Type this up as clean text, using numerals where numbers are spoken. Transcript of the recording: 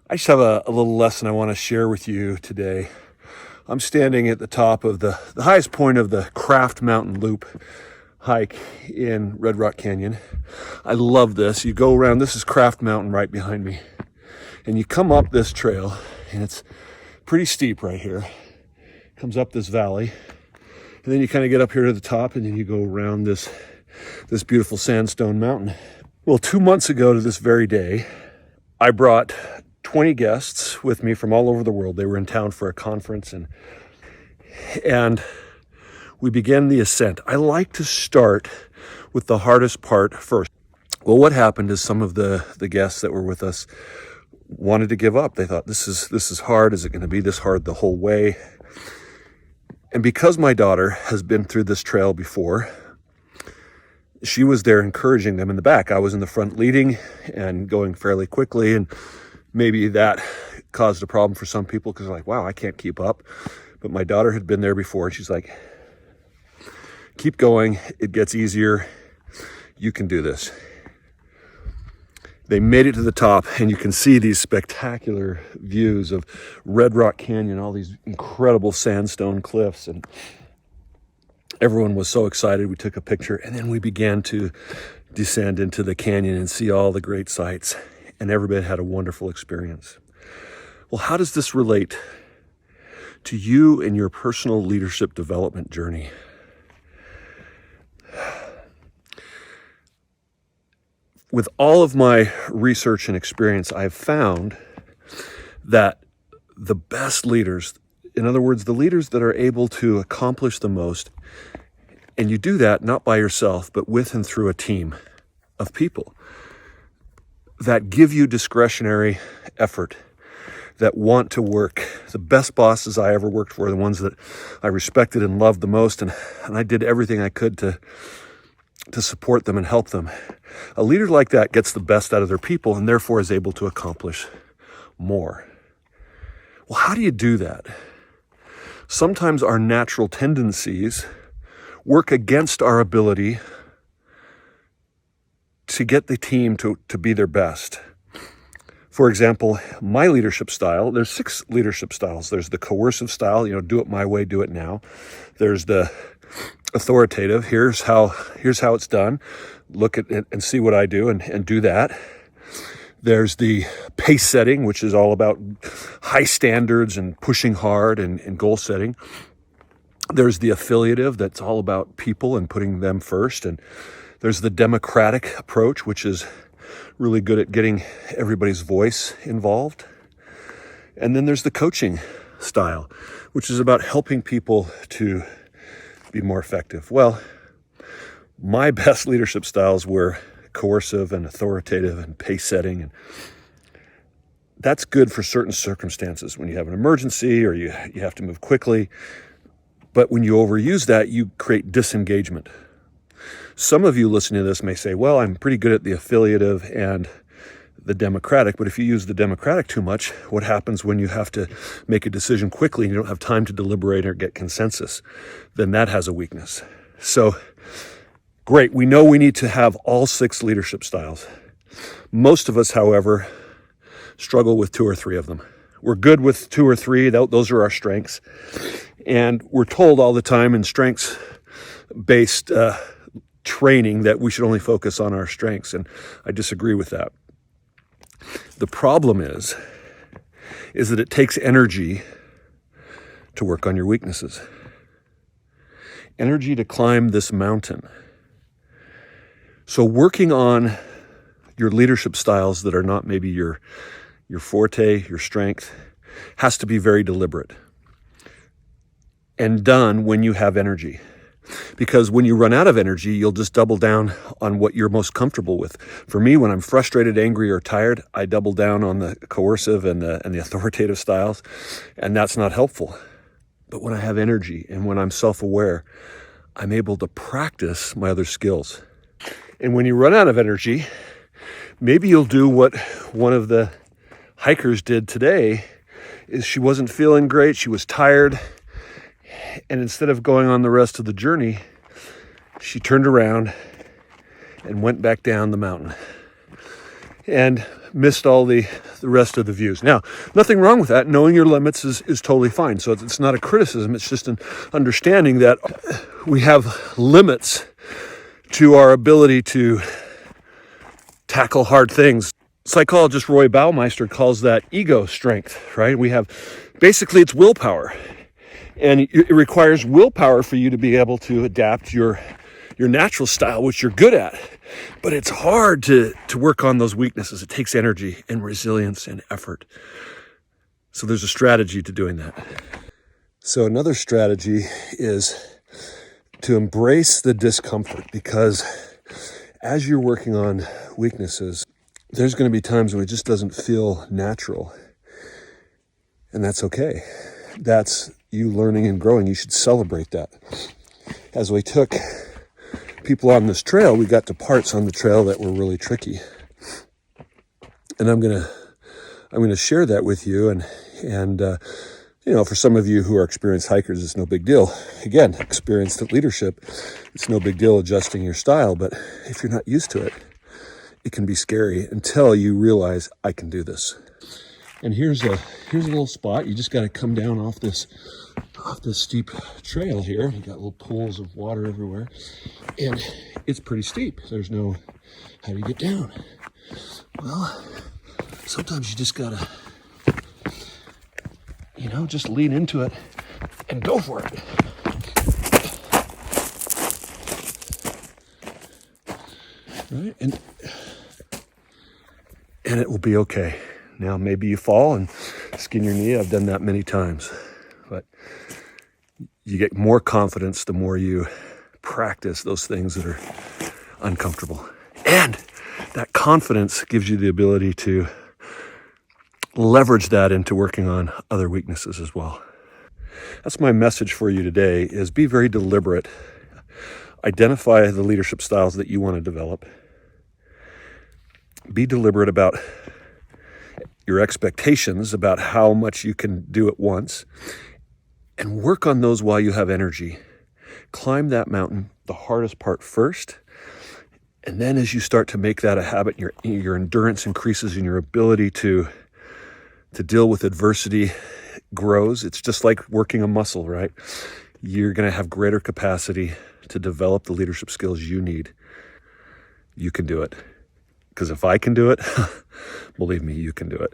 I just have a little lesson I want to share with you today. I'm standing at the top of the highest point of the Craft Mountain Loop hike in Red Rock Canyon. I love this. You go around, this is Craft Mountain right behind me. And you come up this trail, and it's pretty steep right here. Comes up this valley. And then you kind of get up here to the top, and then you go around this beautiful sandstone mountain. Well, 2 months ago to this very day, I brought 20 guests with me from all over the world. They were in town for a conference, and we began the ascent. I like to start with the hardest part first. Well, what happened is some of the guests that were with us wanted to give up. They thought, this is hard. Is it going to be this hard the whole way? And because my daughter has been through this trail before, she was there encouraging them in the back. I was in the front leading and going fairly quickly, and maybe that caused a problem for some people because they're like, wow, I can't keep up. But my daughter had been there before, and she's like, keep going. It gets easier. You can do this. They made it to the top, and you can see these spectacular views of Red Rock Canyon, all these incredible sandstone cliffs, and everyone was so excited. We took a picture, and then we began to descend into the canyon and see all the great sights, and everybody had a wonderful experience. Well, how does this relate to you and your personal leadership development journey? With all of my research and experience, I've found that the best leaders, in other words, the leaders that are able to accomplish the most, and you do that not by yourself, but with and through a team of people that give you discretionary effort, that want to work. The best bosses I ever worked for, the ones that I respected and loved the most, and I did everything I could to support them and help them. A leader like that gets the best out of their people and therefore is able to accomplish more. Well, how do you do that? Sometimes our natural tendencies work against our ability to get the team to be their best. For example, my leadership style, there's 6 leadership styles. There's the coercive style, do it my way, do it now. There's the authoritative, here's how it's done. Look at it and see what I do and do that. There's the pace setting, which is all about high standards and pushing hard and goal setting. There's the affiliative, that's all about people and putting them first. And there's the democratic approach, which is really good at getting everybody's voice involved. And then there's the coaching style, which is about helping people to be more effective. Well, my best leadership styles were coercive and authoritative and pace setting, and that's good for certain circumstances when you have an emergency or you have to move quickly. But when you overuse that, you create disengagement. Some of you listening to this may say, well, I'm pretty good at the affiliative and the democratic, but if you use the democratic too much, what happens when you have to make a decision quickly and you don't have time to deliberate or get consensus? Then that has a weakness. So, great, we know we need to have all 6 leadership styles. Most of us, however, struggle with 2 or 3 of them. We're good with 2 or 3, those are our strengths. And we're told all the time in strengths-based training that we should only focus on our strengths, and I disagree with that. The problem is that it takes energy to work on your weaknesses. Energy to climb this mountain. So working on your leadership styles that are not maybe your forte, your strength, has to be very deliberate and done when you have energy. Because when you run out of energy, you'll just double down on what you're most comfortable with. For me, when I'm frustrated, angry, or tired, I double down on the coercive and the authoritative styles, and that's not helpful. But when I have energy and when I'm self-aware, I'm able to practice my other skills. And when you run out of energy, maybe you'll do what one of the hikers did today, is she wasn't feeling great, she was tired, and instead of going on the rest of the journey, she turned around and went back down the mountain. And missed all the rest of the views. Now, nothing wrong with that. Knowing your limits is totally fine. So it's not a criticism. It's just an understanding that we have limits to our ability to tackle hard things. Psychologist Roy Baumeister calls that ego strength, right? Basically it's willpower. And it requires willpower for you to be able to adapt your natural style, which you're good at. But it's hard to work on those weaknesses. It takes energy and resilience and effort. So there's a strategy to doing that. So another strategy is to embrace the discomfort, because as you're working on weaknesses, there's going to be times when it just doesn't feel natural. And that's okay. That's you learning and growing. You should celebrate that. As we took people on this trail, we got to parts on the trail that were really tricky. And I'm gonna share that with you. And for some of you who are experienced hikers, it's no big deal. Again, experienced at leadership, it's no big deal adjusting your style. But if you're not used to it, it can be scary until you realize I can do this. And here's a little spot. You just got to come down off this steep trail here. You got little pools of water everywhere, and it's pretty steep. There's no, how do you get down? Well, sometimes you just gotta, just lean into it and go for it. Right, and it will be okay. Now, maybe you fall and skin your knee. I've done that many times. But you get more confidence the more you practice those things that are uncomfortable. And that confidence gives you the ability to leverage that into working on other weaknesses as well. That's my message for you today, is be very deliberate. Identify the leadership styles that you want to develop. Be deliberate about your expectations about how much you can do at once, and work on those while you have energy. Climb that mountain, the hardest part first, and then as you start to make that a habit, your endurance increases and your ability to deal with adversity grows. It's just like working a muscle, right? You're going to have greater capacity to develop the leadership skills you need. You can do it. Because if I can do it, believe me, you can do it.